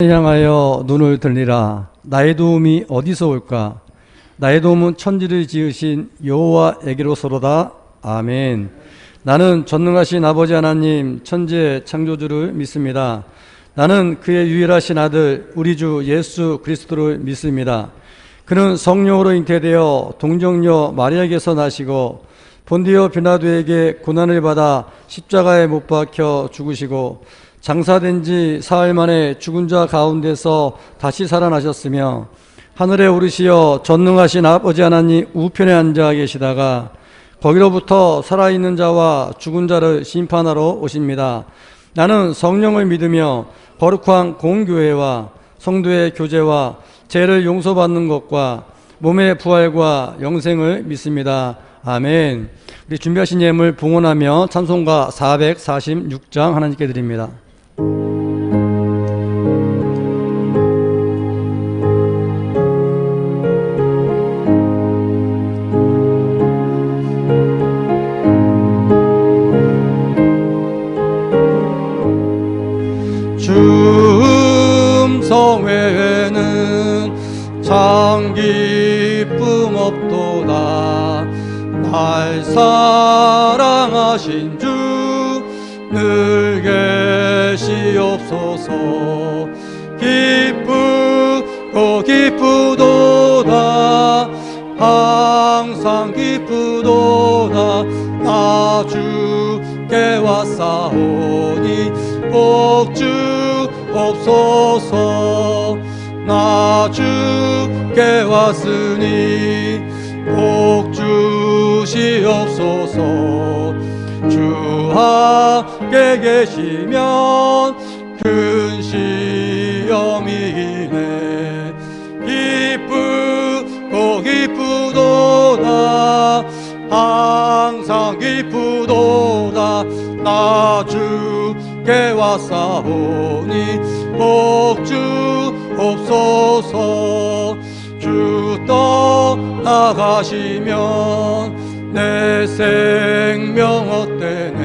향하여 눈을 들리라. 나의 도움이 어디서 올까? 나의 도움은 천지를 지으신 여호와에게로서로다. 아멘. 나는 전능하신 아버지 하나님 천지의 창조주를 믿습니다. 나는 그의 유일하신 아들 우리 주 예수 그리스도를 믿습니다. 그는 성령으로 잉태되어 동정녀 마리아에게서 나시고 본디오 빌라도에게 고난을 받아 십자가에 못 박혀 죽으시고 장사된 지 사흘 만에 죽은 자 가운데서 다시 살아나셨으며 하늘에 오르시어 전능하신 아버지 하나님 우편에 앉아 계시다가 거기로부터 살아있는 자와 죽은 자를 심판하러 오십니다. 나는 성령을 믿으며 거룩한 공교회와 성도의 교제와 죄를 용서받는 것과 몸의 부활과 영생을 믿습니다. 아멘. 우리 준비하신 예물 봉헌하며 찬송가 446장 하나님께 드립니다. 성회에는 참 기쁨 없도다. 날 사랑하신 주 늘 계시옵소서. 기쁘도다. 항상 기쁘도다. 나 주께 왔사오니 복 주옵소서. 나 주께 왔으니 복 주시옵소서. 주 함께 계시면 큰 시험이 있네. 기쁘도다. 항상 기쁘도다. 나 주께 왔사오니 복 주옵소서. 주 떠나가시면 내 생명 헛되네.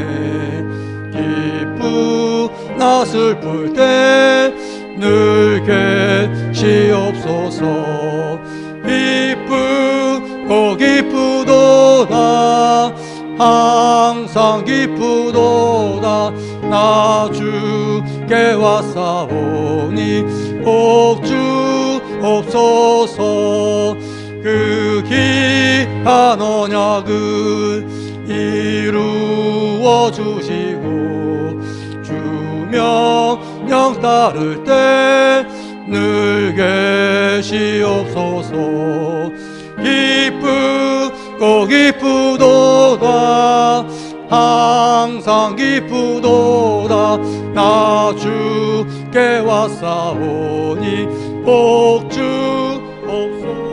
기쁘나 슬플 때 늘 계시옵소서. 기쁘도다. 항상 기쁘도다. 나 주께 왔사오니 복 주옵소서. 그 귀한 언약을 이루어 주시고 주 명령 따를 때 늘 계시옵소서. 기쁘도다. 항상 기쁘도다. 나 주께 왔사오니 복 주옵소서.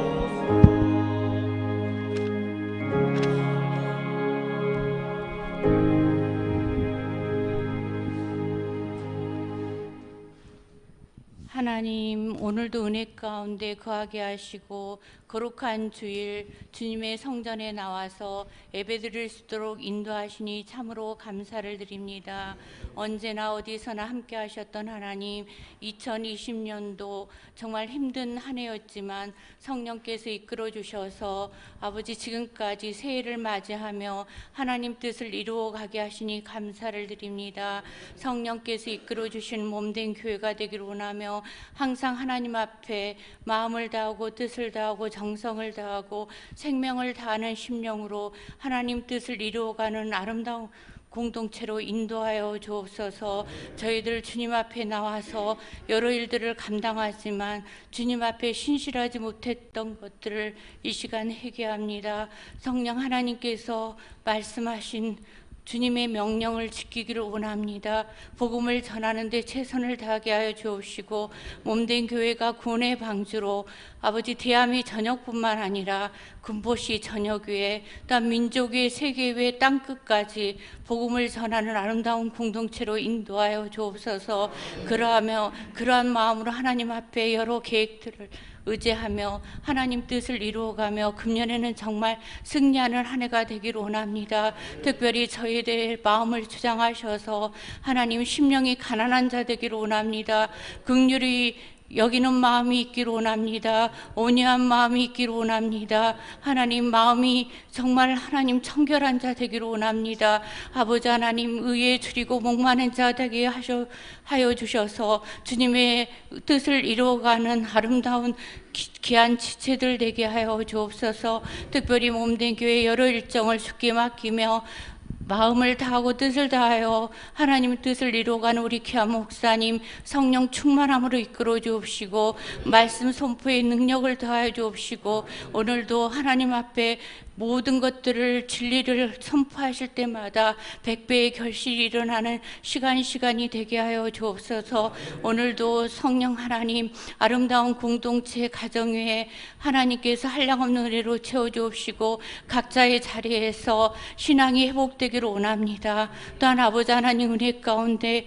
하나님, 오늘도 은혜 가운데 거하게 하시고 거룩한 주일 주님의 성전에 나와서 예배드릴 수 있도록 인도하시니 참으로 감사를 드립니다. 언제나 어디서나 함께 하셨던 하나님, 2020년도 정말 힘든 한 해였지만 성령께서 이끌어 주셔서 아버지 지금까지 새해를 맞이하며 하나님 뜻을 이루어가게 하시니 감사를 드립니다. 성령께서 이끌어 주신 몸된 교회가 되기를 원하며 항상 하나님 앞에 마음을 다하고 뜻을 다하고 정성을 다하고 생명을 다하는 심령으로 하나님 뜻을 이루어가는 아름다운 공동체로 인도하여 주옵소서. 저희들 주님 앞에 나와서 여러 일들을 감당하지만 주님 앞에 신실하지 못했던 것들을 이 시간 회개합니다. 성령 하나님께서 말씀하신 주님의 명령을 지키기를 원합니다. 복음을 전하는 데 최선을 다하게 하여 주옵시고 몸된 교회가 구원의 방주로 아버지 대한민국 전역뿐만 아니라 군포시 전역위에 또한 민족의 세계의 땅끝까지 복음을 전하는 아름다운 공동체로 인도하여 주옵소서. 그러한 마음으로 하나님 앞에 여러 계획들을 의지하며 하나님 뜻을 이루어가며 금년에는 정말 승리하는 한 해가 되기를 원합니다. 특별히 저희에 대해 마음을 주장하셔서 하나님 심령이 가난한 자 되기를 원합니다. 긍휼히 여기는 마음이 있기를 원합니다. 온유한 마음이 있기를 원합니다. 하나님 마음이 정말 하나님 청결한 자 되기를 원합니다. 아버지 하나님 의에 줄이고 목마른 자 되게 하여 주셔서 주님의 뜻을 이루어가는 아름다운 귀한 지체들 되게 하여 주옵소서. 특별히 몸된 교회 여러 일정을 주께 맡기며 마음을 다하고 뜻을 다하여 하나님 뜻을 이루어가는 우리 귀한 목사님 성령 충만함으로 이끌어 주옵시고 말씀 선포의 능력을 더하여 주옵시고 오늘도 하나님 앞에 모든 것들을 진리를 선포하실 때마다 100배의 결실이 일어나는 시간이 되게 하여 주옵소서. 오늘도 성령 하나님 아름다운 공동체 가정 위에 하나님께서 한량없는 은혜로 채워주옵시고 각자의 자리에서 신앙이 회복되기를 원합니다. 또한 아버지 하나님 은혜 가운데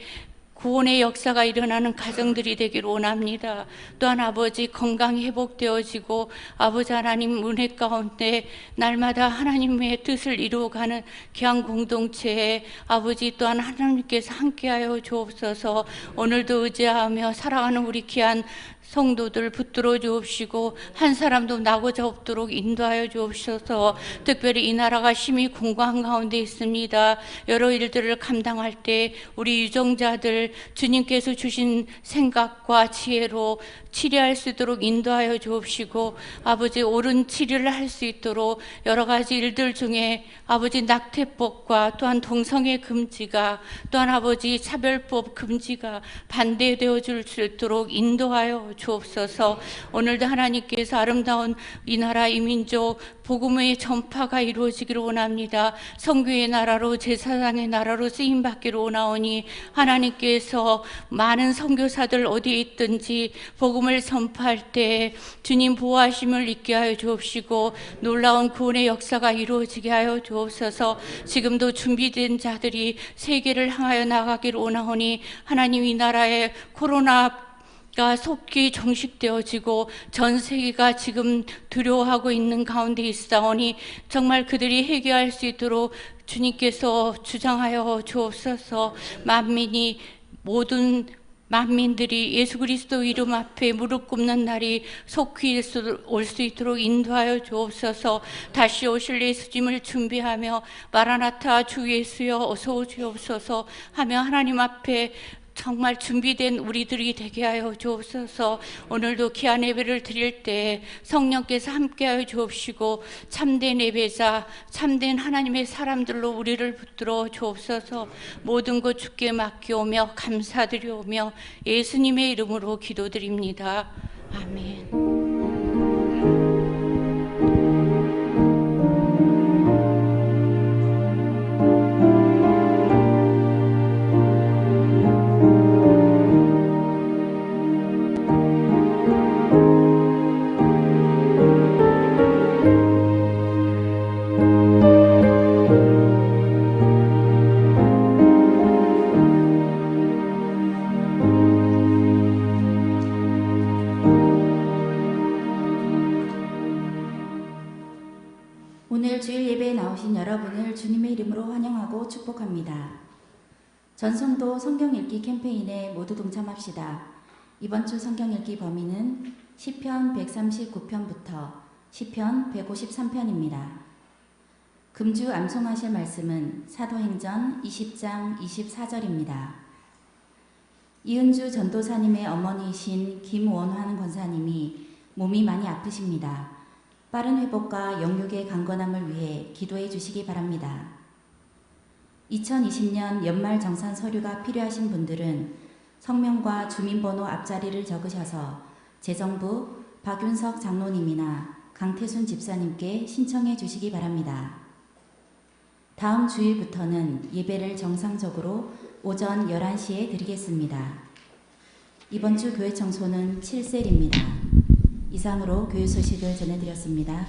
구원의 역사가 일어나는 가정들이 되기를 원합니다. 또한 아버지 건강이 회복되어지고 아버지 하나님 은혜 가운데 날마다 하나님의 뜻을 이루어가는 귀한 공동체에 아버지 또한 하나님께서 함께하여 주옵소서. 오늘도 의지하며 살아가는 우리 귀한 성도들 붙들어 주옵시고 한 사람도 나고자 없도록 인도하여 주옵소서. 특별히 이 나라가 심히 공고한 가운데 있습니다. 여러 일들을 감당할 때 우리 유정자들 주님께서 주신 생각과 지혜로 치료할 수 있도록 인도하여 주옵시고 아버지 옳은 치료를 할 수 있도록 여러 가지 일들 중에 아버지 낙태법과 또한 동성애 금지가 또한 아버지 차별법 금지가 반대되어 줄 수 있도록 인도하여 주옵소서. 오늘도 하나님께서 아름다운 이 나라 이 민족 복음의 전파가 이루어지기를 원합니다. 선교의 나라로 제사장의 나라로 쓰임받기를 원하오니 하나님께서 많은 선교사들 어디에 있든지 복음을 전파할 때 주님 보호하심을 있게 하여 주옵시고 놀라운 구원의 역사가 이루어지게 하여 주옵소서. 지금도 준비된 자들이 세계를 향하여 나가기를 원하오니 하나님 이 나라의 코로나가 속히 종식되어지고 전 세계가 지금 두려워하고 있는 가운데 있사오니 정말 그들이 해결할 수 있도록 주님께서 주장하여 주옵소서. 모든 만민들이 예수 그리스도 이름 앞에 무릎 꿇는 날이 속히 올 수 있도록 인도하여 주옵소서. 다시 오실 예수님을 준비하며 마라나타 주 예수여 어서 오시옵소서 하며 하나님 앞에 정말 준비된 우리들이 되게 하여 주옵소서. 오늘도 귀한 예배를 드릴 때 성령께서 함께하여 주옵시고 참된 예배자 참된 하나님의 사람들로 우리를 붙들어 주옵소서. 모든 것 주께 맡기오며 감사드리오며 예수님의 이름으로 기도드립니다. 아멘. 오늘 주일 예배에 나오신 여러분을 주님의 이름으로 환영하고 축복합니다. 전성도 성경 읽기 캠페인에 모두 동참합시다. 이번 주 성경 읽기 범위는 시편 139편부터 시편 153편입니다. 금주 암송하실 말씀은 사도행전 20장 24절입니다. 이은주 전도사님의 어머니이신 김원환 권사님이 몸이 많이 아프십니다. 빠른 회복과 영육의 강건함을 위해 기도해 주시기 바랍니다. 2020년 연말 정산 서류가 필요하신 분들은 성명과 주민번호 앞자리를 적으셔서 재정부 박윤석 장로님이나 강태순 집사님께 신청해 주시기 바랍니다. 다음 주일부터는 예배를 정상적으로 오전 11시에 드리겠습니다. 이번 주 교회 청소는 7셀입니다. 이상으로 교회 소식을 전해드렸습니다.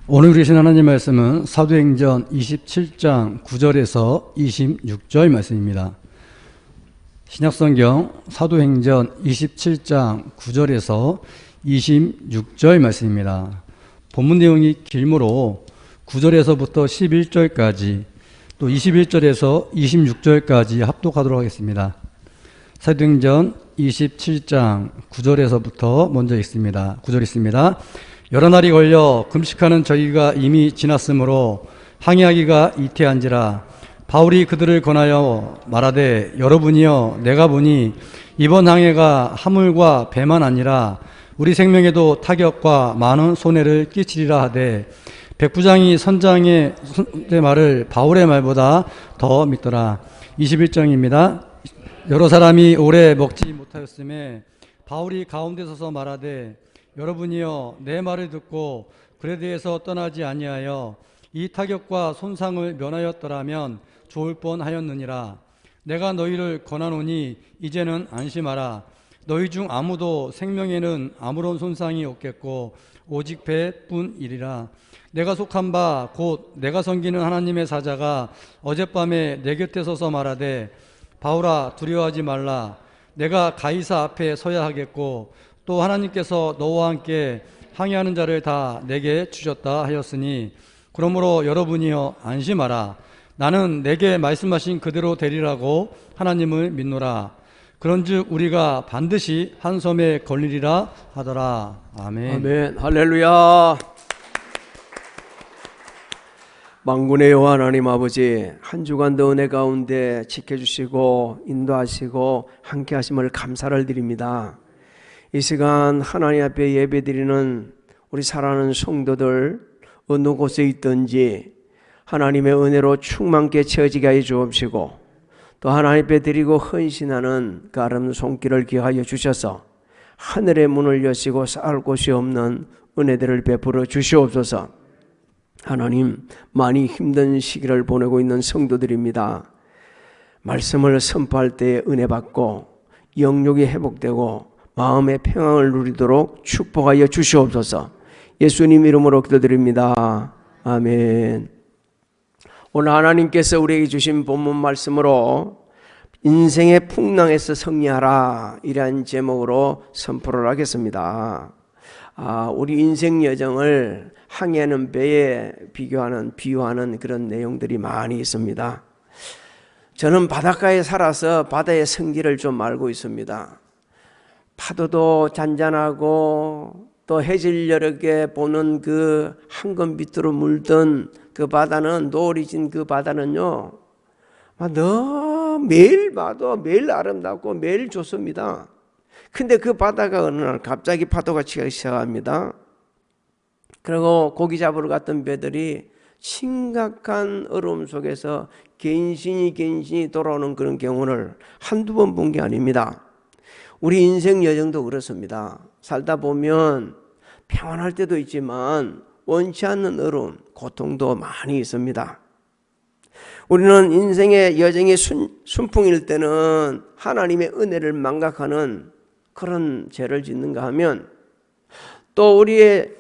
오늘 주신 하나님 말씀은 사도행전 27장 9절에서 26절 말씀입니다. 신약성경 사도행전 27장 9절에서 26절 말씀입니다. 본문 내용이 길므로 9절에서부터 11절까지 또 21절에서 26절까지 합독하도록 하겠습니다. 사도행전 27장 9절에서부터 먼저 읽습니다. 9절 있습니다. 여러 날이 걸려 금식하는 저희가 이미 지났으므로 항의하기가 이태한지라 바울이 그들을 권하여 말하되 여러분이여 내가 보니 이번 항해가 화물과 배만 아니라 우리 생명에도 타격과 많은 손해를 끼치리라 하되 백부장이 선장의 말을 바울의 말보다 더 믿더라. 21장입니다. 여러 사람이 오래 먹지 못하였음에 바울이 가운데 서서 말하되 여러분이여 내 말을 듣고 그레데에서 떠나지 아니하여 이 타격과 손상을 면하였더라면 좋을 뻔하였느니라. 내가 너희를 권하노니 이제는 안심하라. 너희 중 아무도 생명에는 아무런 손상이 없겠고 오직 배뿐이리라. 내가 속한 바 곧 내가 섬기는 하나님의 사자가 어젯밤에 내 곁에 서서 말하되 바울아 두려워하지 말라. 내가 가이사 앞에 서야 하겠고 또 하나님께서 너와 함께 항해하는 자를 다 내게 주셨다 하였으니 그러므로 여러분이여 안심하라. 나는 내게 말씀하신 그대로 되리라고 하나님을 믿노라. 그런즉 우리가 반드시 한 섬에 걸리리라 하더라. 아멘. 아멘. 할렐루야. 만군의 여호와 하나님 아버지, 한 주간도 은혜 가운데 지켜주시고 인도하시고 함께 하심을 감사를 드립니다. 이 시간 하나님 앞에 예배드리는 우리 사랑하는 성도들 어느 곳에 있든지 하나님의 은혜로 충만케 채워지게 하여 주옵시고 또 하나님 앞에 드리고 헌신하는 그 아름다운 손길을 기하여 주셔서 하늘의 문을 여시고 쌓을 곳이 없는 은혜들을 베풀어 주시옵소서. 하나님, 많이 힘든 시기를 보내고 있는 성도들입니다. 말씀을 선포할 때 은혜 받고 영육이 회복되고 마음의 평안을 누리도록 축복하여 주시옵소서. 예수님 이름으로 기도드립니다. 아멘. 오늘 하나님께서 우리에게 주신 본문 말씀으로 인생의 풍랑에서 승리하라 이라는 제목으로 선포를 하겠습니다. 우리 인생 여정을 항해하는 배에 비유하는 그런 내용들이 많이 있습니다. 저는 바닷가에 살아서 바다의 성질을 좀 알고 있습니다. 파도도 잔잔하고 또 해질 여러 개 보는 그 황금 빛으로 물든 그 바다는, 노을이 진 그 바다는요, 매일 봐도 매일 아름답고 매일 좋습니다. 근데 그 바다가 어느 날 갑자기 파도가 치기 시작합니다. 그리고 고기 잡으러 갔던 배들이 심각한 어려움 속에서 갠신이 돌아오는 그런 경우를 한두 번 본 게 아닙니다. 우리 인생 여정도 그렇습니다. 살다 보면 평안할 때도 있지만 원치 않는 어려움, 고통도 많이 있습니다. 우리는 인생의 여정이 순풍일 때는 하나님의 은혜를 망각하는 그런 죄를 짓는가 하면, 또 우리의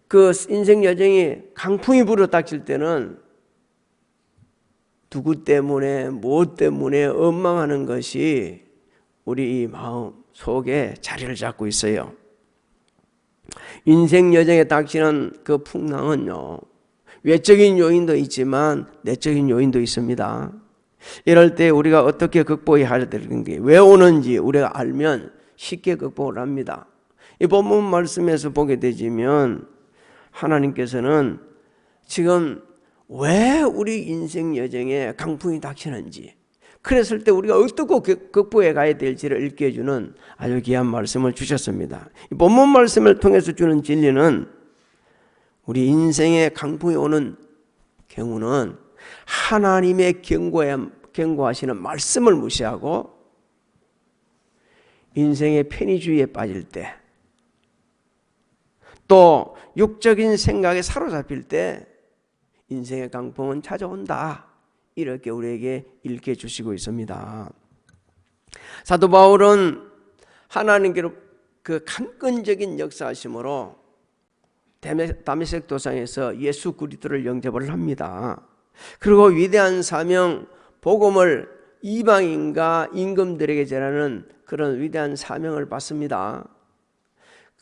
그 인생 여정이 강풍이 불어닥칠 때는 누구 때문에 무엇 때문에 원망하는 것이 우리 마음 속에 자리를 잡고 있어요. 인생 여정에 닥치는 그 풍랑은요, 외적인 요인도 있지만 내적인 요인도 있습니다. 이럴 때 우리가 어떻게 극복해야 되는 게, 왜 오는지 우리가 알면 쉽게 극복을 합니다. 이 본문 말씀에서 보게 되지만 하나님께서는 지금 왜 우리 인생 여정에 강풍이 닥치는지, 그랬을 때 우리가 어떻게 극복해 가야 될지를 읽게 해주는 아주 귀한 말씀을 주셨습니다. 이 본문 말씀을 통해서 주는 진리는, 우리 인생에 강풍이 오는 경우는 하나님의 경고하시는 말씀을 무시하고 인생의 편의주의에 빠질 때, 또 육적인 생각에 사로잡힐 때 인생의 강풍은 찾아온다, 이렇게 우리에게 읽게 주시고 있습니다. 사도 바울은 하나님께로 그 강권적인 역사하심으로 다메섹 도상에서 예수 그리스도를 영접을 합니다. 그리고 위대한 사명, 복음을 이방인과 임금들에게 전하는 그런 위대한 사명을 받습니다.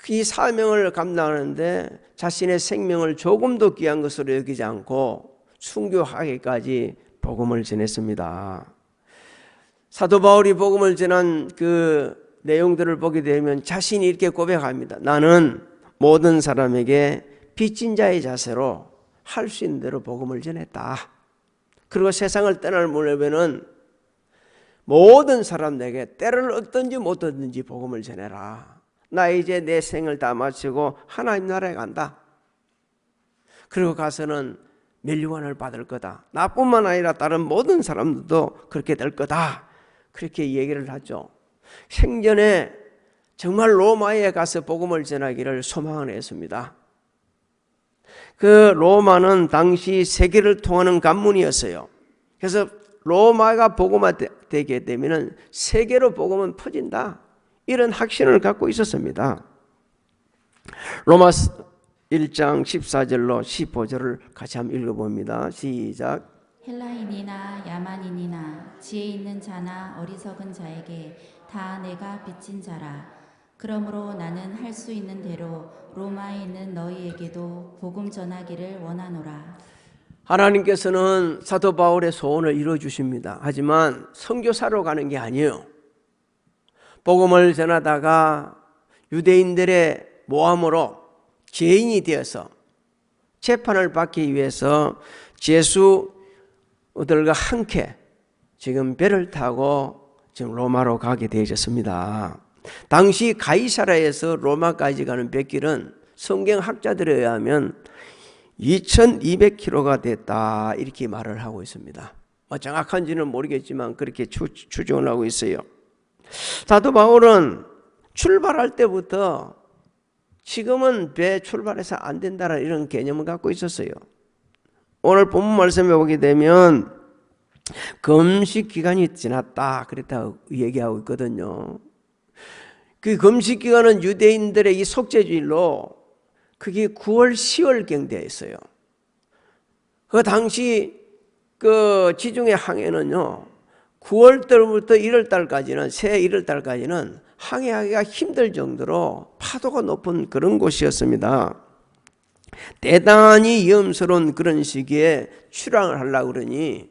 이 사명을 감당하는데 자신의 생명을 조금도 귀한 것으로 여기지 않고 순교하기까지 복음을 전했습니다. 사도 바울이 복음을 전한 그 내용들을 보게 되면 자신이 이렇게 고백합니다. 나는 모든 사람에게 빚진 자의 자세로 할 수 있는 대로 복음을 전했다. 그리고 세상을 떠날 무렵에는 모든 사람에게 때를 얻든지 못 얻든지 복음을 전해라. 나 이제 내 생을 다 마치고 하나님 나라에 간다. 그리고 가서는 면류관을 받을 거다. 나뿐만 아니라 다른 모든 사람들도 그렇게 될 거다. 그렇게 얘기를 하죠. 생전에 정말 로마에 가서 복음을 전하기를 소망을 했습니다. 그 로마는 당시 세계를 통하는 관문이었어요. 그래서 로마가 복음화되게 되면 세계로 복음은 퍼진다. 이런 확신을 갖고 있었습니다. 로마 1장 14절로 15절을 같이 한번 읽어봅니다. 시작. 헬라인이나 야만인이나 지혜 있는 자나 어리석은 자에게 다 내가 빚진 자라. 그러므로 나는 할 수 있는 대로 로마에 있는 너희에게도 복음 전하기를 원하노라. 하나님께서는 사도 바울의 소원을 이루어 주십니다. 하지만 선교사로 가는 게 아니에요. 복음을 전하다가 유대인들의 모함으로 죄인이 되어서 재판을 받기 위해서 제수들과 함께 지금 배를 타고 지금 로마로 가게 되어졌습니다. 당시 가이사라에서 로마까지 가는 배길은 성경학자들에 의하면 2200km가 됐다 이렇게 말을 하고 있습니다. 정확한지는 모르겠지만 그렇게 추정을 하고 있어요. 사도 바울은 출발할 때부터 지금은 배 출발해서 안 된다는 이런 개념을 갖고 있었어요. 오늘 본문 말씀에 보게 되면 금식 기간이 지났다 그랬다고 얘기하고 있거든요. 그 금식 기간은 유대인들의 이 속죄주일로 그게 9월 10월경 되었어요. 그 당시 그 지중해 항해는요 9월달부터 1월달까지는 새 1월달까지는 항해하기가 힘들 정도로 파도가 높은 그런 곳이었습니다. 대단히 위험스러운 그런 시기에 출항을 하려고 그러니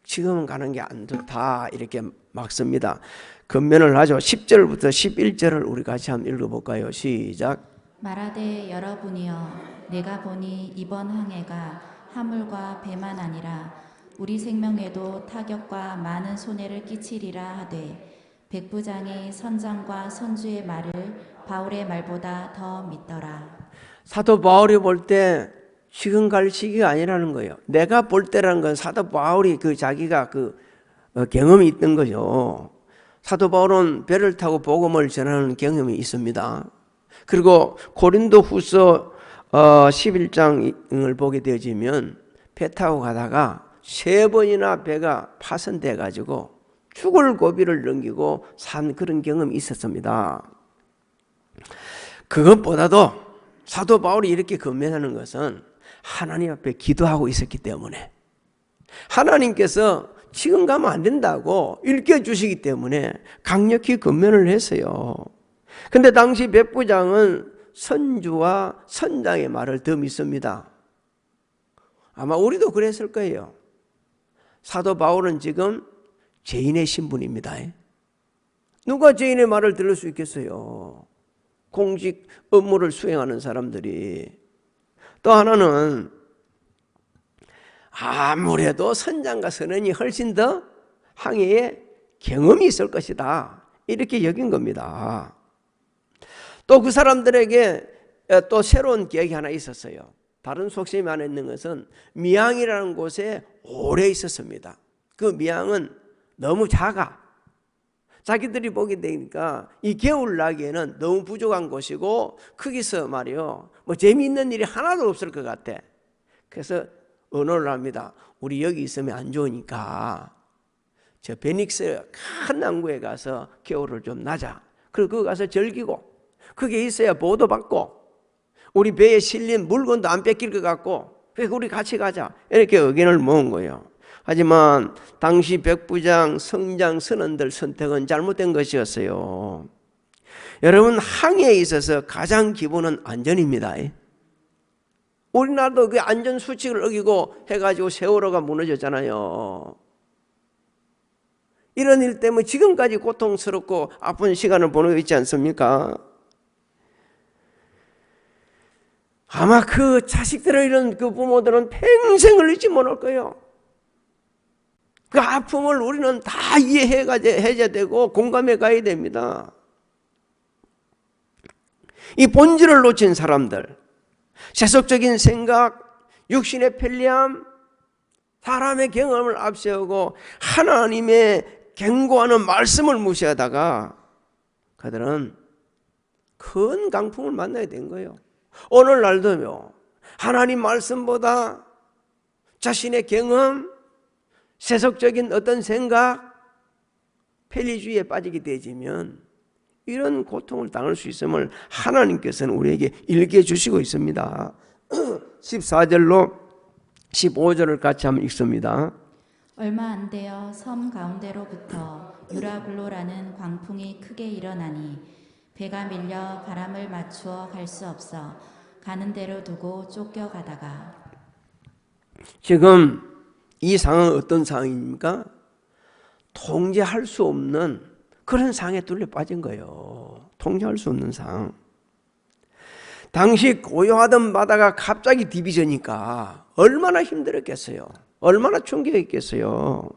지금은 가는 게 안 좋다 이렇게 막습니다. 권면을 하죠. 10절부터 11절을 우리 같이 한번 읽어볼까요? 시작. 말하되 여러분이여 내가 보니 이번 항해가 화물과 배만 아니라 우리 생명에도 타격과 많은 손해를 끼치리라 하되 백부장이 선장과 선주의 말을 바울의 말보다 더 믿더라. 사도 바울이 볼 때 지금 갈 시기가 아니라는 거예요. 내가 볼 때라는 건 사도 바울이 그 자기가 그 경험이 있던 거죠. 사도 바울은 배를 타고 복음을 전하는 경험이 있습니다. 그리고 고린도 후서 11장을 보게 되어지면 배 타고 가다가 3번이나 배가 파손돼 가지고 죽을 고비를 넘기고 산 그런 경험이 있었습니다. 그것보다도 사도 바울이 이렇게 권면하는 것은 하나님 앞에 기도하고 있었기 때문에 하나님께서 지금 가면 안 된다고 일깨주시기 때문에 강력히 권면을 했어요. 근데 당시 백부장은 선주와 선장의 말을 더 믿습니다. 아마 우리도 그랬을 거예요. 사도 바울은 지금 죄인의 신분입니다. 누가 죄인의 말을 들을 수 있겠어요? 공직 업무를 수행하는 사람들이. 또 하나는 아무래도 선장과 선원이 훨씬 더 항해에 경험이 있을 것이다 이렇게 여긴 겁니다. 또 그 사람들에게 또 새로운 기억이 하나 있었어요. 다른 속셈이 하나 있는 것은 미항이라는 곳에 오래 있었습니다. 그 미항은 너무 작아. 자기들이 보게 되니까 이 겨울나기에는 너무 부족한 곳이고 거기서 말이요 뭐 재미있는 일이 하나도 없을 것 같아. 그래서 언어를 합니다. 우리 여기 있으면 안 좋으니까 저 베닉스 큰 항구에 가서 겨울을 좀 나자. 그리고 거기 가서 즐기고 거기에 있어야 보호받고 우리 배에 실린 물건도 안 뺏길 것 같고 그래서 우리 같이 가자 이렇게 의견을 모은 거예요. 하지만 당시 백부장, 성장, 선원들 선택은 잘못된 것이었어요. 여러분, 항해에 있어서 가장 기본은 안전입니다. 우리나라도 그 안전 수칙을 어기고 해가지고 세월호가 무너졌잖아요. 이런 일 때문에 지금까지 고통스럽고 아픈 시간을 보내고 있지 않습니까? 아마 그 자식들을 잃은 그 부모들은 평생을 잊지 못할 거예요. 그 아픔을 우리는 다 이해해야 되고 공감해 가야 됩니다. 이 본질을 놓친 사람들, 세속적인 생각, 육신의 편리함, 사람의 경험을 앞세우고 하나님의 경고하는 말씀을 무시하다가 그들은 큰 강풍을 만나야 된 거예요. 오늘날도요, 하나님 말씀보다 자신의 경험, 세속적인 어떤 생각, 편리주의에 빠지게 되지면 이런 고통을 당할 수 있음을 하나님께서는 우리에게 일깨워 주시고 있습니다. 14절로 15절을 같이 한번 읽습니다. 얼마 안 되어 섬 가운데로부터 유라굴로라는 광풍이 크게 일어나니 배가 밀려 바람을 맞추어 갈 수 없어 가는 대로 두고 쫓겨가다가. 지금 이 상황은 어떤 상황입니까? 통제할 수 없는 그런 상황에 뚫려 빠진 거예요. 통제할 수 없는 상황. 당시 고요하던 바다가 갑자기 디비전이니까 얼마나 힘들었겠어요. 얼마나 충격했겠어요.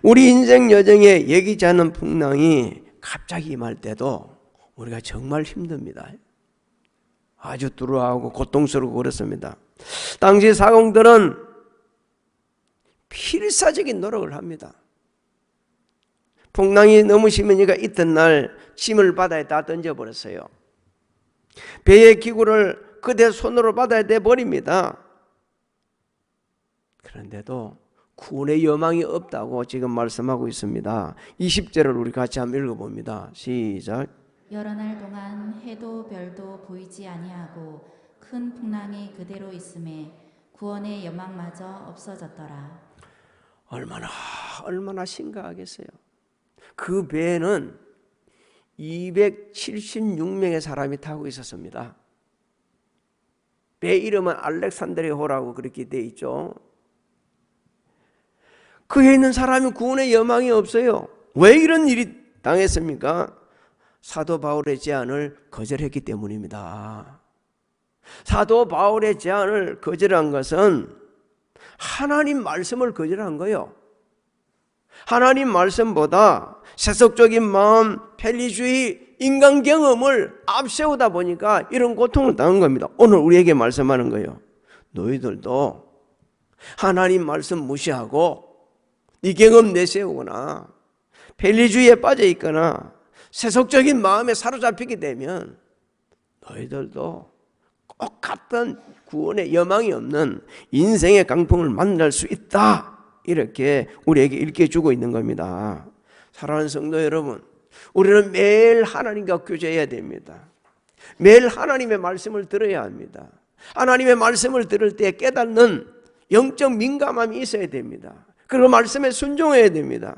우리 인생 여정에 예기치 않은 풍랑이 갑자기 임할 때도 우리가 정말 힘듭니다. 아주 두려워하고 고통스럽고 그렇습니다. 당시 사공들은 필사적인 노력을 합니다. 풍랑이 너무 심하니까 이튿날 짐을 바다에 다 던져버렸어요. 배의 기구를 그대 손으로 바다에 내버립니다. 그런데도 구원의 여망이 없다고 지금 말씀하고 있습니다. 20절을 우리 같이 한번 읽어봅니다. 시작. 여러 날 동안 해도 별도 보이지 아니하고 큰 풍랑이 그대로 있음에 구원의 여망마저 없어졌더라. 얼마나 심각하겠어요. 그 배에는 276명의 사람이 타고 있었습니다. 배 이름은 알렉산드리아호라고 그렇게 돼 있죠. 그에 있는 사람이 구원의 여망이 없어요. 왜 이런 일이 당했습니까? 사도 바울의 제안을 거절했기 때문입니다. 사도 바울의 제안을 거절한 것은 하나님 말씀을 거절한 거예요. 하나님 말씀보다 세속적인 마음, 편리주의, 인간 경험을 앞세우다 보니까 이런 고통을 당한 겁니다. 오늘 우리에게 말씀하는 거예요. 너희들도 하나님 말씀 무시하고 네 경험 내세우거나 편리주의에 빠져 있거나 세속적인 마음에 사로잡히게 되면 너희들도 똑같은 구원의 여망이 없는 인생의 강풍을 만날 수 있다. 이렇게 우리에게 일깨주고 있는 겁니다. 사랑하는 성도 여러분, 우리는 매일 하나님과 교제해야 됩니다. 매일 하나님의 말씀을 들어야 합니다. 하나님의 말씀을 들을 때 깨닫는 영적 민감함이 있어야 됩니다. 그리고 말씀에 순종해야 됩니다.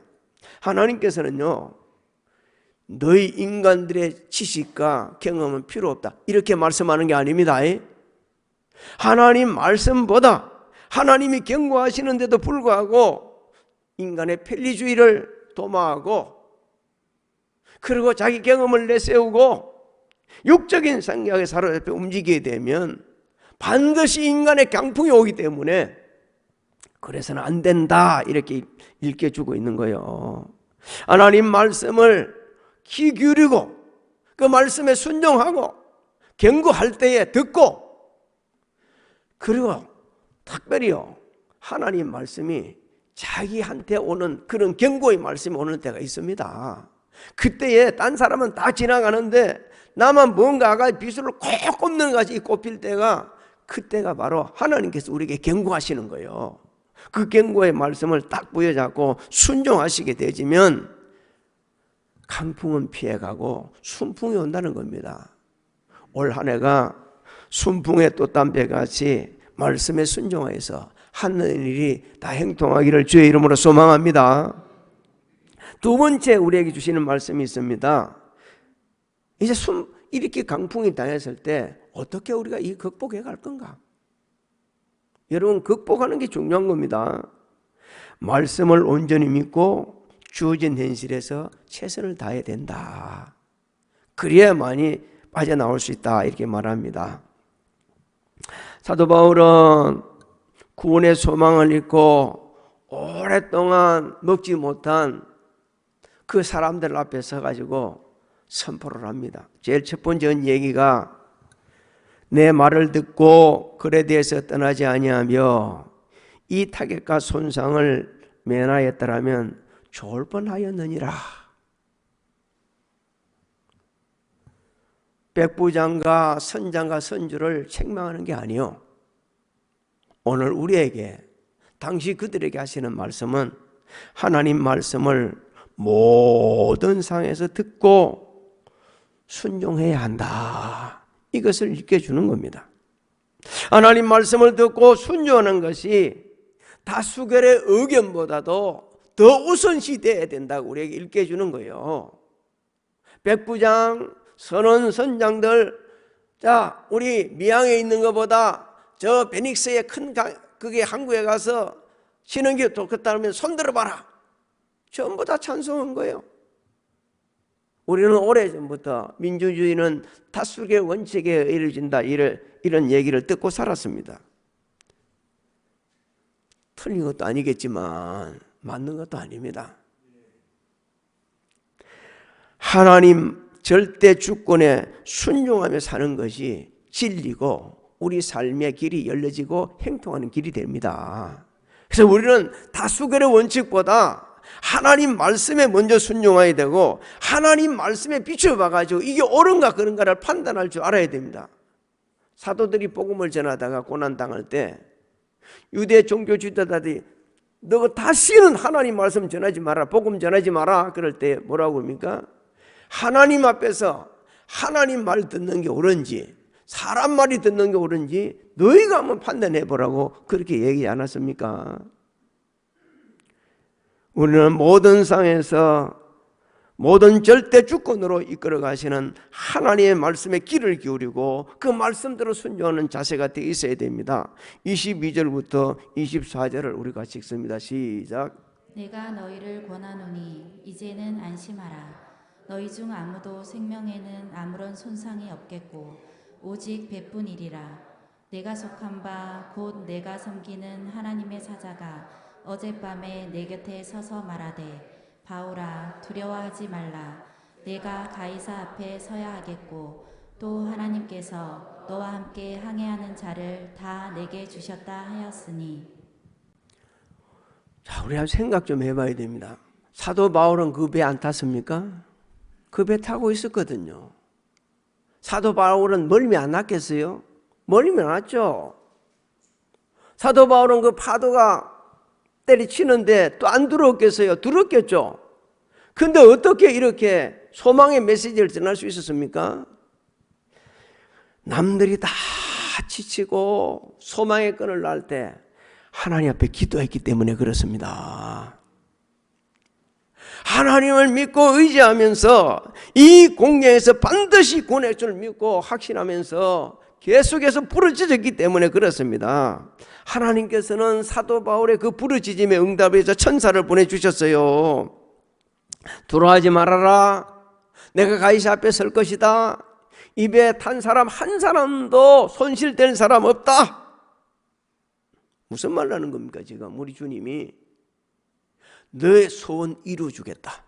하나님께서는요, 너희 인간들의 지식과 경험은 필요 없다, 이렇게 말씀하는 게 아닙니다. 하나님 말씀보다 하나님이 경고하시는데도 불구하고 인간의 편리주의를 도모하고 그리고 자기 경험을 내세우고 육적인 생각에 사로잡혀 움직이게 되면 반드시 인간의 강풍이 오기 때문에 그래서는 안 된다, 이렇게 일깨주고 있는 거예요. 하나님 말씀을 귀 기울이고 그 말씀에 순종하고 경고할 때에 듣고, 그리고 특별히요, 하나님 말씀이 자기한테 오는 그런 경고의 말씀이 오는 때가 있습니다. 그때에 딴 사람은 다 지나가는데 나만 뭔가가 비수를 꼭 꼽는 것이 꼽힐 때가, 그때가 바로 하나님께서 우리에게 경고하시는 거예요. 그 경고의 말씀을 딱 부여잡고 순종하시게 되지면 강풍은 피해가고 순풍이 온다는 겁니다. 올 한 해가 순풍의 꽃담배같이 말씀에 순종해서 하는 일이 다 행통하기를 주의 이름으로 소망합니다. 두 번째 우리에게 주시는 말씀이 있습니다. 이제 이렇게 강풍이 당했을 때 어떻게 우리가 이 극복해 갈 건가? 여러분, 극복하는 게 중요한 겁니다. 말씀을 온전히 믿고 주어진 현실에서 최선을 다해야 된다. 그래야만이 빠져나올 수 있다, 이렇게 말합니다. 사도 바울은 구원의 소망을 잊고 오랫동안 먹지 못한 그 사람들 앞에 서가지고 선포를 합니다. 제일 첫 번째 얘기가 내 말을 듣고 글에 대해서 떠나지 아니하며 이 타격과 손상을 면하였더라면 좋을 뻔하였느니라. 백부장과 선장과 선주를 책망하는 게 아니요, 오늘 우리에게 당시 그들에게 하시는 말씀은 하나님 말씀을 모든 상황에서 듣고 순종해야 한다, 이것을 일깨주는 겁니다. 하나님 말씀을 듣고 순종하는 것이 다수결의 의견보다도 더 우선시돼야 된다고 우리에게 일깨주는 거예요. 백부장, 선원, 선장들, 자, 우리 미양에 있는 것보다 저 베닉스의 큰 그게 항구에 가서 쉬는 게 좋겠다면 손들어봐라, 전부 다 찬송한 거예요. 우리는 오래전부터 민주주의는 다수의 원칙에 이루어진다, 이런 얘기를 듣고 살았습니다. 틀린 것도 아니겠지만 맞는 것도 아닙니다. 하나님 절대 주권에 순종하며 사는 것이 진리고 우리 삶의 길이 열려지고 행통하는 길이 됩니다. 그래서 우리는 다수결의 원칙보다 하나님 말씀에 먼저 순종해야 되고 하나님 말씀에 비춰봐가지고 이게 옳은가 그런가를 판단할 줄 알아야 됩니다. 사도들이 복음을 전하다가 고난당할 때 유대 종교 지도자들이 너 다시는 하나님 말씀 전하지 마라, 복음 전하지 마라, 그럴 때 뭐라고 합니까? 하나님 앞에서 하나님 말 듣는 게 옳은지 사람 말이 듣는 게 옳은지 너희가 한번 판단해 보라고 그렇게 얘기하지 않았습니까? 우리는 모든 상황에서 모든 절대 주권으로 이끌어 가시는 하나님의 말씀에 귀를 기울이고 그 말씀대로 순종하는 자세가 되어 있어야 됩니다. 22절부터 24절을 우리 같이 읽습니다. 시작. 내가 너희를 권하노니 이제는 안심하라. 너희 중 아무도 생명에는 아무런 손상이 없겠고 오직 배뿐이리라. 내가 속한 바 곧 내가 섬기는 하나님의 사자가 어젯밤에 내 곁에 서서 말하되 바울아 두려워하지 말라. 내가 가이사 앞에 서야 하겠고 또 하나님께서 너와 함께 항해하는 자를 다 내게 주셨다 하였으니. 자, 우리 한번 생각 좀 해봐야 됩니다. 사도 바울은 그 배 안 탔습니까? 그 배 타고 있었거든요. 사도 바울은 멀미 안 났겠어요? 멀미 났죠. 사도 바울은 그 파도가 때리치는데 또 안 두려웠겠어요? 두렵겠죠. 근데 어떻게 이렇게 소망의 메시지를 전할 수 있었습니까? 남들이 다 지치고 소망의 끈을 날 때 하나님 앞에 기도했기 때문에 그렇습니다. 하나님을 믿고 의지하면서 이 공경에서 반드시 구원할 줄 믿고 확신하면서 계속해서 부르짖었기 때문에 그렇습니다. 하나님께서는 사도 바울의 그 부르짖음에 응답해서 천사를 보내주셨어요. 두려워하지 말아라. 내가 가이사 앞에 설 것이다. 입에 탄 사람 한 사람도 손실될 사람 없다. 무슨 말 하는 겁니까? 지금 우리 주님이 너의 소원 이루어주겠다.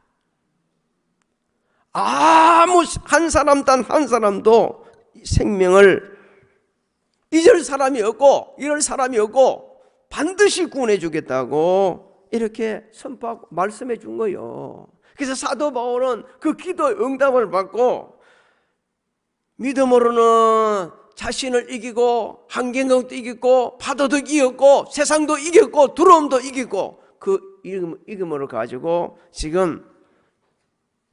아무 한 사람 단 한 사람도 생명을 잊을 사람이 없고 이럴 사람이 없고 반드시 구원해 주겠다고 이렇게 선포하고 말씀해 준 거예요. 그래서 사도 바울은 그 기도의 응답을 받고 믿음으로는 자신을 이기고 환경도 이기고 파도도 이겼고 세상도 이겼고 두려움도 이기고 그 이김으로 가지고 지금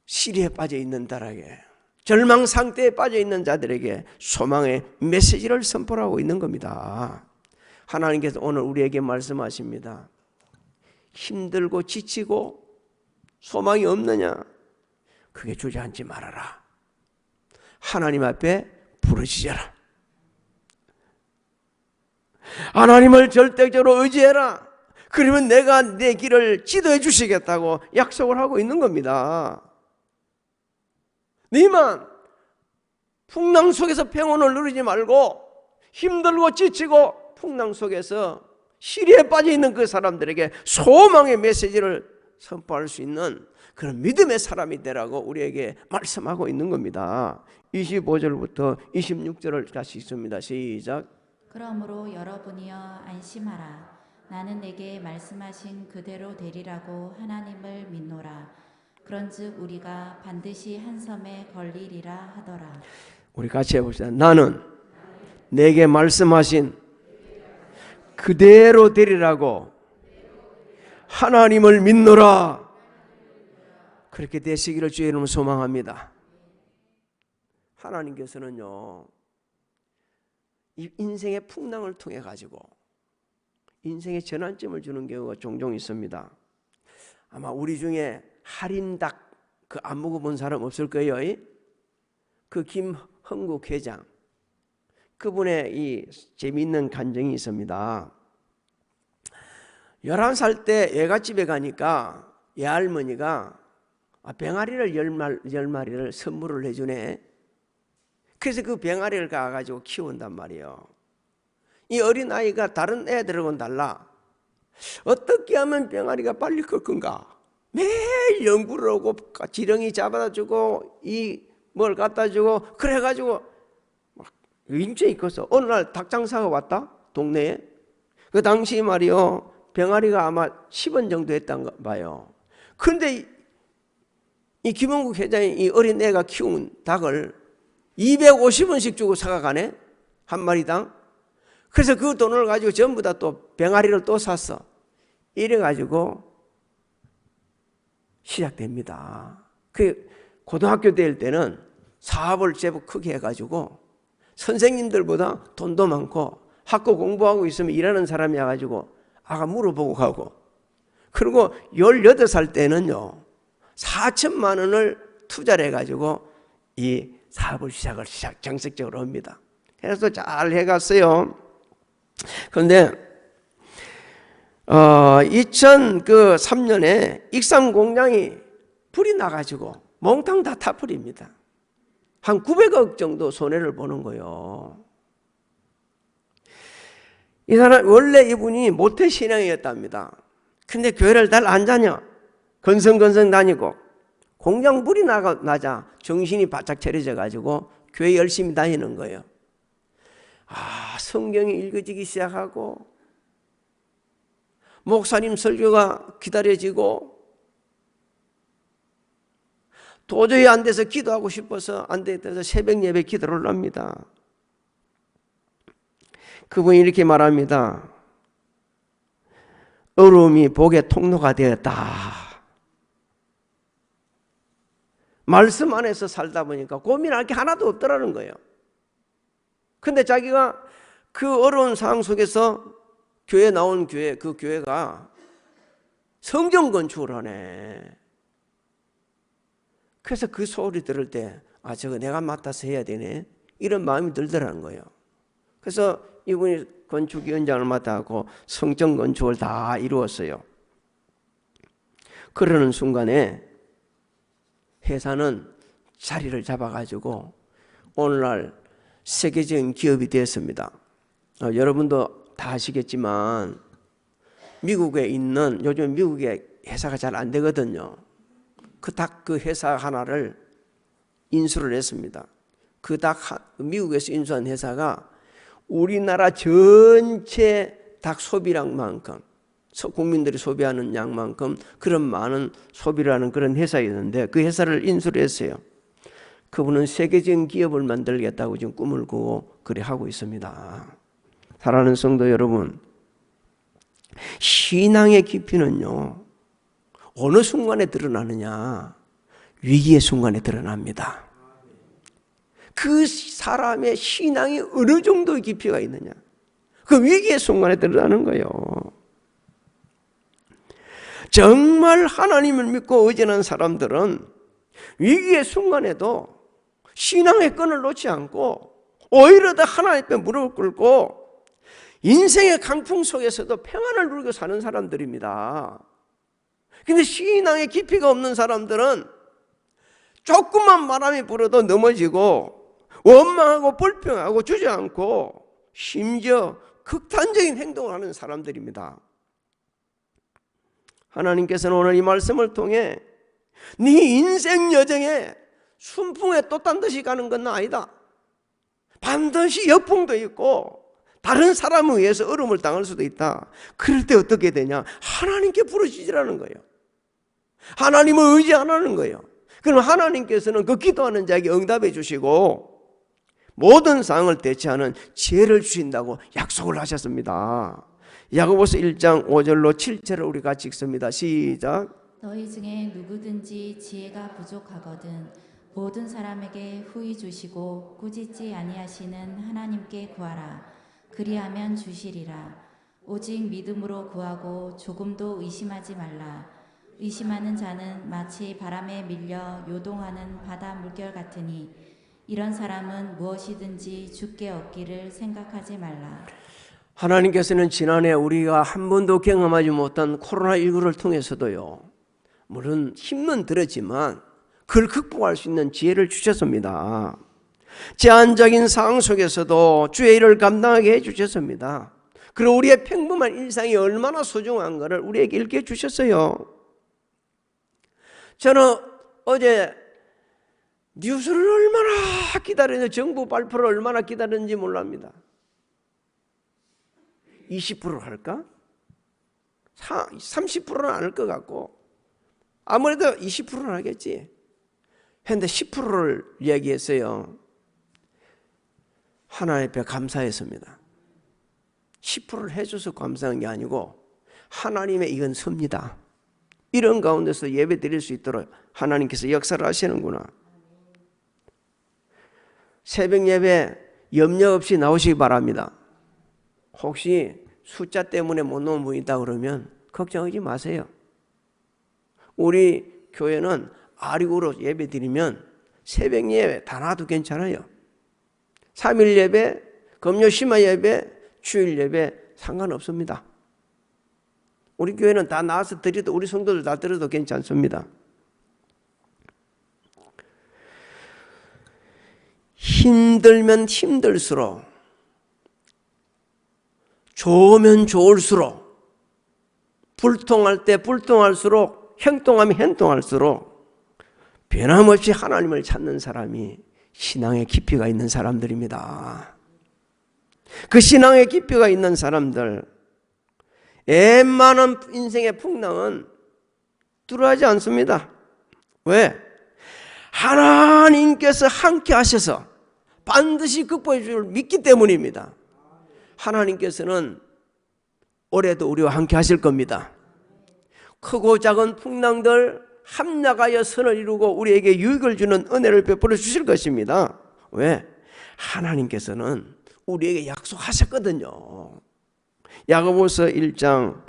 시리에 빠져 있는 자에게 절망 상태에 빠져 있는 자들에게 소망의 메시지를 선포하고 있는 겁니다. 하나님께서 오늘 우리에게 말씀하십니다. 힘들고 지치고 소망이 없느냐? 그게 주저앉지 말아라. 하나님 앞에 부르짖어라. 하나님을 절대적으로 의지해라. 그러면 내가 내 길을 지도해 주시겠다고 약속을 하고 있는 겁니다. 너희만 풍랑 속에서 평온을 누리지 말고 힘들고 지치고 풍랑 속에서 시리에 빠져 있는 그 사람들에게 소망의 메시지를 선포할 수 있는 그런 믿음의 사람이 되라고 우리에게 말씀하고 있는 겁니다. 25절부터 26절을 다시 읽습니다. 시작. 그러므로 여러분이여 안심하라. 나는 내게 말씀하신 그대로 되리라고 하나님을 믿노라. 그런즉 우리가 반드시 한 섬에 걸리리라 하더라. 우리 같이 해봅시다. 나는 내게 말씀하신 그대로 되리라고 하나님을 믿노라. 그렇게 되시기를 주의 이름으로 소망합니다. 하나님께서는요, 이 인생의 풍랑을 통해 가지고 인생의 전환점을 주는 경우가 종종 있습니다. 아마 우리 중에 할인닭 그 안 먹어본 사람 없을 거예요. 그 김흥국 회장, 그분의 이 재미있는 간증이 있습니다. 11살 때 애갓집에 가니까 애할머니가 병아리를 10마리를 선물을 해주네. 그래서 그 병아리를 가가지고 키운단 말이에요. 이 어린아이가 다른 애들하고는 달라. 어떻게 하면 병아리가 빨리 클 건가? 매일 연구를 하고 지렁이 잡아다 주고 이 뭘 갖다 주고 그래가지고 막 인체에 있었어. 어느 날 닭장사가 왔다 동네에. 그 당시 말이요, 병아리가 아마 10원 정도 했단 봐요. 그런데 이 김원국 회장이 이 어린 애가 키운 닭을 250원씩 주고 사가가네, 한 마리당. 그래서 그 돈을 가지고 전부 다 또 병아리를 또 샀어. 이래가지고 시작됩니다. 그 고등학교 다닐 때는 사업을 제법 크게 해가지고 선생님들보다 돈도 많고 학교 공부하고 있으면 일하는 사람이 와가지고 아가 물어보고 가고, 그리고 18살 때는요 4천만 원을 투자를 해가지고 이 사업을 정식적으로 합니다. 그래서 잘 해갔어요. 그런데 2003년에 익산 공장이 불이 나가지고 몽땅 다 타버립니다. 한 900억 정도 손해를 보는 거예요. 이 사람 원래 이분이 모태신앙이었답니다. 근데 교회를 잘 안 다녀. 건성건성 다니고 공장 불이 나자 정신이 바짝 차려져 가지고 교회 열심히 다니는 거예요. 성경이 읽어지기 시작하고 목사님 설교가 기다려지고 도저히 안 돼서 기도하고 싶어서 안 돼서 새벽 예배 기도를 합니다. 그분이 이렇게 말합니다. 어려움이 복의 통로가 되었다. 말씀 안에서 살다 보니까 고민할 게 하나도 없더라는 거예요. 근데 자기가 그 어려운 상황 속에서 교회 나온 그 교회가 성전 건축을 하네. 그래서 그 소리 들을 때 저거 내가 맡아서 해야 되네, 이런 마음이 들더라는 거예요. 그래서 이분이 건축위원장을 맡아갖고 성전 건축을 다 이루었어요. 그러는 순간에 회사는 자리를 잡아가지고 오늘날 세계적인 기업이 되었습니다. 여러분도 다 아시겠지만 미국에 있는, 요즘 미국에 회사가 잘 안 되거든요. 그 회사 하나를 인수를 했습니다. 미국에서 인수한 회사가 우리나라 전체 닭 소비량만큼, 국민들이 소비하는 양만큼 그런 많은 소비를 하는 그런 회사였는데 그 회사를 인수를 했어요. 그분은 세계적인 기업을 만들겠다고 지금 꿈을 꾸고 그래 하고 있습니다. 사랑하는 성도 여러분, 신앙의 깊이는요 어느 순간에 드러나느냐? 위기의 순간에 드러납니다. 그 사람의 신앙이 어느 정도의 깊이가 있느냐? 그 위기의 순간에 드러나는 거예요. 정말 하나님을 믿고 의지하는 사람들은 위기의 순간에도 신앙의 끈을 놓지 않고 오히려 더 하나님 앞에 무릎을 꿇고 인생의 강풍 속에서도 평안을 누리고 사는 사람들입니다. 근데 신앙의 깊이가 없는 사람들은 조금만 바람이 불어도 넘어지고 원망하고 불평하고 주저앉고 심지어 극단적인 행동을 하는 사람들입니다. 하나님께서는 오늘 이 말씀을 통해 네 인생 여정에 순풍에 또 딴 듯이 가는 건 아니다. 반드시 역풍도 있고 다른 사람에 의해서 어려움을 당할 수도 있다. 그럴 때 어떻게 되냐? 하나님께 부르짖으라는 거예요. 하나님을 의지 안 하는 거예요. 그럼 하나님께서는 그 기도하는 자에게 응답해 주시고 모든 상황을 대처하는 지혜를 주신다고 약속을 하셨습니다. 야고보서 1장 5절로 7절을 우리 같이 읽습니다. 시작. 너희 중에 누구든지 지혜가 부족하거든 모든 사람에게 후히 주시고 꾸짖지 아니하시는 하나님께 구하라. 그리하면 주시리라. 오직 믿음으로 구하고 조금도 의심하지 말라. 의심하는 자는 마치 바람에 밀려 요동하는 바다 물결 같으니 이런 사람은 무엇이든지 주께 얻기를 생각하지 말라. 하나님께서는 지난해 우리가 한 번도 경험하지 못한 코로나19를 통해서도요, 물론 힘은 들었지만 그걸 극복할 수 있는 지혜를 주셨습니다. 제한적인 상황 속에서도 주의 일을 감당하게 해주셨습니다. 그리고 우리의 평범한 일상이 얼마나 소중한가를 우리에게 일깨워 주셨어요. 저는 어제 뉴스를 얼마나 기다렸는지, 정부 발표를 얼마나 기다렸는지 몰랍니다. 20% 할까? 30%는 안 할 것 같고 아무래도 20%는 하겠지. 했는데 10%를 이야기했어요. 하나님 앞에 감사했습니다. 10%를 해줘서 감사한 게 아니고 하나님의 이건 섭니다. 이런 가운데서 예배 드릴 수 있도록 하나님께서 역사를 하시는구나. 새벽 예배 염려 없이 나오시기 바랍니다. 혹시 숫자 때문에 못 나온 분이 있다 그러면 걱정하지 마세요. 우리 교회는 아리고로 예배 드리면 새벽 예배 다 나와도 괜찮아요. 3일 예배, 금요 심야 예배, 주일 예배 상관없습니다. 우리 교회는 다 나와서 드려도, 우리 성도들 다 드려도 괜찮습니다. 힘들면 힘들수록, 좋으면 좋을수록, 불통할 때 불통할수록, 행동하면 행동할수록 변함없이 하나님을 찾는 사람이 신앙의 깊이가 있는 사람들입니다. 그 신앙의 깊이가 있는 사람들, 웬만한 인생의 풍랑은 두려워하지 않습니다. 왜? 하나님께서 함께 하셔서 반드시 극복해 줄 믿기 때문입니다. 하나님께서는 올해도 우리와 함께 하실 겁니다. 크고 작은 풍랑들 합력하여 선을 이루고 우리에게 유익을 주는 은혜를 베풀어 주실 것입니다. 왜? 하나님께서는 우리에게 약속하셨거든요. 야고보서 1장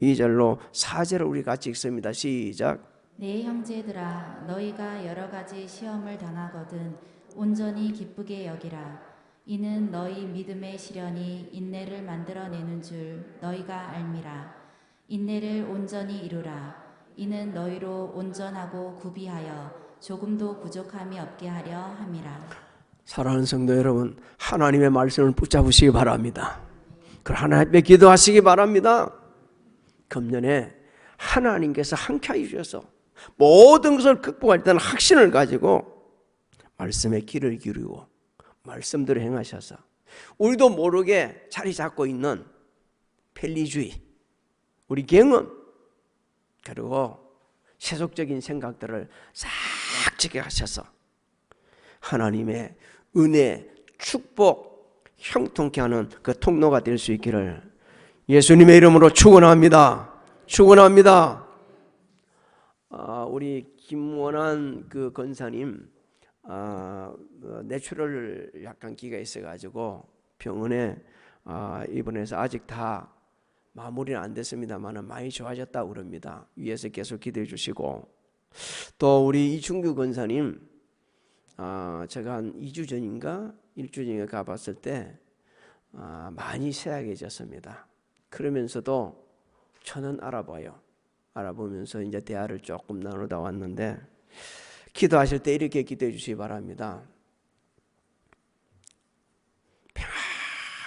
2절로 4절을 우리 같이 읽습니다. 시작. 내 형제들아 너희가 여러 가지 시험을 당하거든 온전히 기쁘게 여기라. 이는 너희 믿음의 시련이 인내를 만들어내는 줄 너희가 알미라. 인내를 온전히 이루라. 이는 너희로 온전하고 구비하여 조금도 부족함이 없게 하려 함이라. 사랑하는 성도 여러분, 하나님의 말씀을 붙잡으시기 바랍니다. 그 하나님 앞에 기도하시기 바랍니다. 금년에 하나님께서 함께 해주셔서 모든 것을 극복할 때는 확신을 가지고 말씀에 귀를 기울이고 말씀대로 행하셔서 우리도 모르게 자리 잡고 있는 편리주의, 우리 경험, 그리고 세속적인 생각들을 싹 제거하셔서 하나님의 은혜, 축복, 형통케 하는 그 통로가 될 수 있기를 예수님의 이름으로 축원합니다. 축원합니다. 우리 김원한 그 권사님 뇌출혈 약간 기가 있어가지고 병원에 입원해서 아직 다 마무리는 안 됐습니다만 많이 좋아졌다고 그럽니다. 위에서 계속 기도해 주시고, 또 우리 이충규 권사님 제가 한 2주 전인가 1주 전인가 가봤을 때 많이 쇠약해졌습니다. 그러면서도 저는 알아보면서 이제 대화를 조금 나누다 왔는데, 기도하실 때 이렇게 기도해 주시기 바랍니다.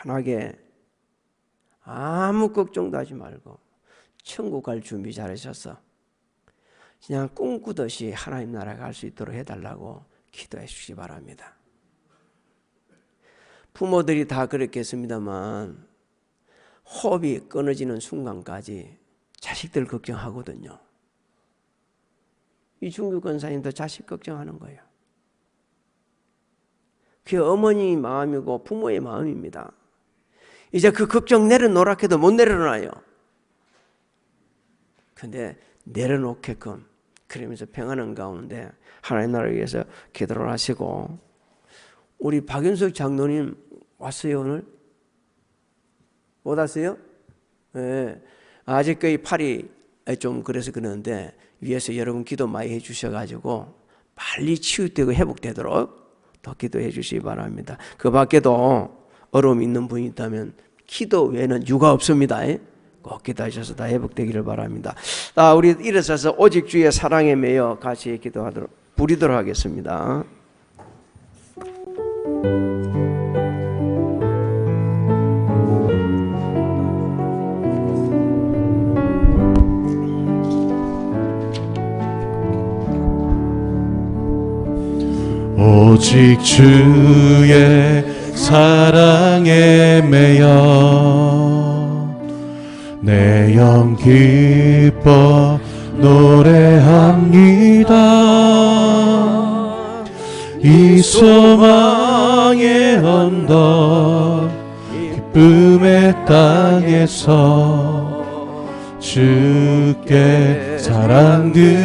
편하게 아무 걱정도 하지 말고 천국 갈 준비 잘하셔서 그냥 꿈꾸듯이 하나님 나라 갈 수 있도록 해달라고 기도해 주시기 바랍니다. 부모들이 다 그렇겠습니다만 호흡이 끊어지는 순간까지 자식들 걱정하거든요. 이중규 권사님도 자식 걱정하는 거예요. 그게 어머니 마음이고 부모의 마음입니다. 이제 그 걱정 내려놓으라 해도 못 내려놔요. 근데 내려놓게끔, 그러면서 평안한 가운데 하나님 나라를 위해서 기도를 하시고. 우리 박윤석 장로님 왔어요 오늘? 못 왔어요? 네. 아직 거의 팔이 좀 그래서 그러는데 위에서 여러분 기도 많이 해주셔가지고 빨리 치유되고 회복되도록 더 기도해 주시기 바랍니다. 그 밖에도 어려움이 있는 분이 있다면 기도 외에는 유가 없습니다. 꼭 기도하셔서 다 회복되기를 바랍니다. 우리 일어서서 오직 주의 사랑에 매여 같이 기도하도록 부리도록 하겠습니다. 오직 주의 사랑에 매여 내 영 기뻐 노래합니다. 이 소망의 언덕 기쁨의 땅에서 주께 사랑드립니다.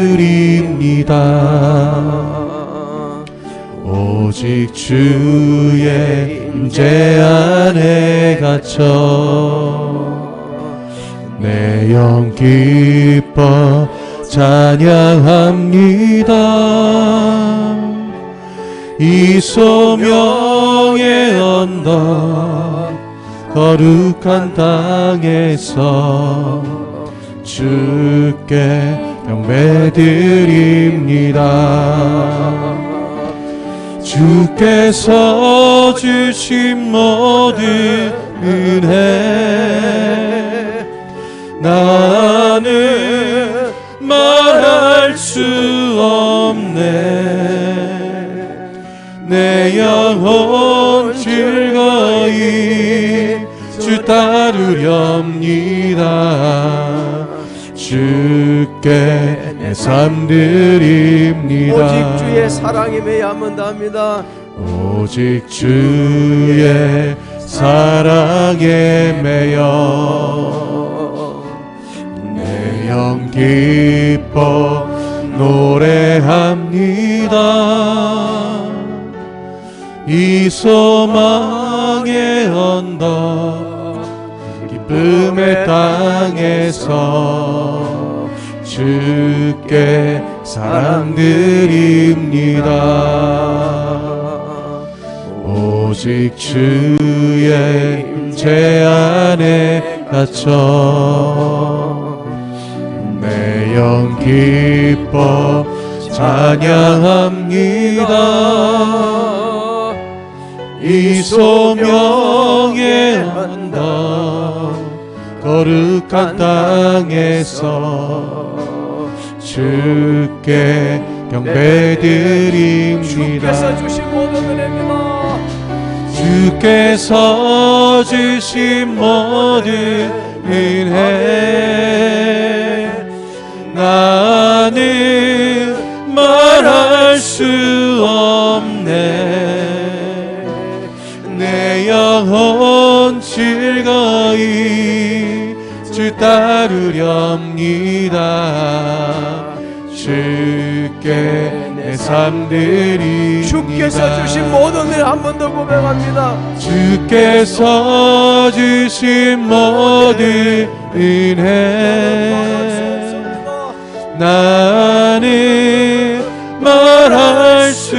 오직 주의 임재 안에 갇혀 내 영 기뻐 찬양합니다. 이 소명의 언덕 거룩한 땅에서 주께 경배드립니다. 주께서 주신 모든 은혜 나는 말할 수 없네. 내 영혼 즐거이 주 따르렵니다. 주께 내 삶 드립니다. 오직 주의 사랑에 매여 한번 더 합니다. 오직 주의 사랑에 매여 내 영 기뻐 노래합니다. 이 소망의 언덕 기쁨의 땅에서 주께 사랑드립니다. 오직 주의 임재 안에 갇혀 내 영 기뻐 찬양합니다. 이 소명의 언덕 거룩한 땅에서 주께 경배드립니다. 주께서 주신 모든 은혜입니다. 주께서 주신 모든 은혜 나는 말할 수 없네. 내 영혼 즐거이 주 따르렵니다. 주께 내 삶 드립니다. 주께서 주신 모든 은혜 한 번 더 고백합니다. 주께서 주신 모든 은혜 나는 말할 수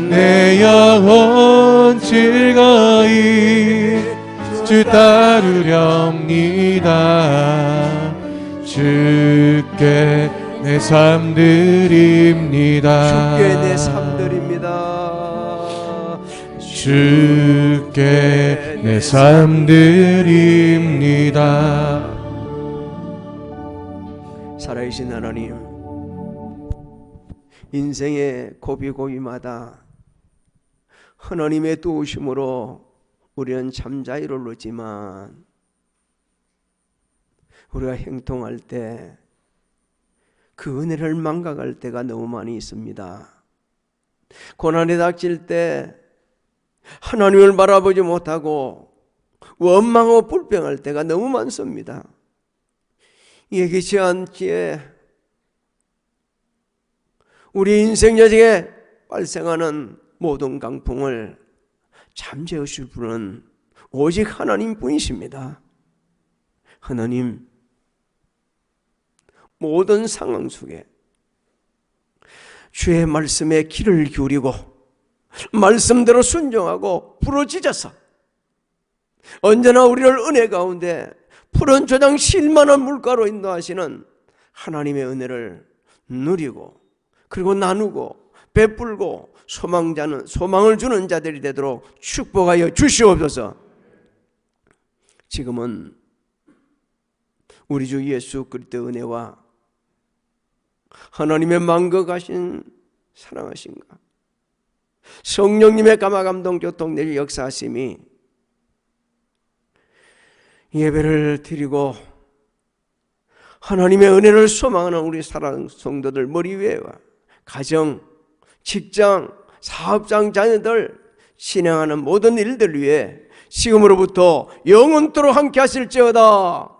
내 영혼 즐거이 주 따르렵니다. 주께 내 삶 드립니다. 주께 내 삶 드립니다. 주께 내 삶 드립니다. 살아계신 하나님, 인생의 고비고비마다 하나님의 도우심으로 우리는 참 자유로웠지만 우리가 행동할 때 그 은혜를 망각할 때가 너무 많이 있습니다. 고난이 닥칠 때 하나님을 바라보지 못하고 원망하고 불평할 때가 너무 많습니다. 예기치 않기에 우리 인생 여정에 발생하는 모든 강풍을 잠재우실 분은 오직 하나님 뿐이십니다. 하나님, 모든 상황 속에 주의 말씀에 귀를 기울이고 말씀대로 순종하고 부르짖어서 언제나 우리를 은혜 가운데 푸른 조장 실만한 물가로 인도하시는 하나님의 은혜를 누리고 그리고 나누고 베풀고 소망을 주는 자들이 되도록 축복하여 주시옵소서. 지금은 우리 주 예수 그리스도의 은혜와 하나님의 만거가신 사랑하신가 성령님의 감화감동 교통내리 역사하심이 예배를 드리고 하나님의 은혜를 소망하는 우리 사랑하는 성도들 머리 위에와 가정, 직장, 사업장 자녀들 진행하는 모든 일들 위해 지금으로부터 영원토록 함께 하실지어다.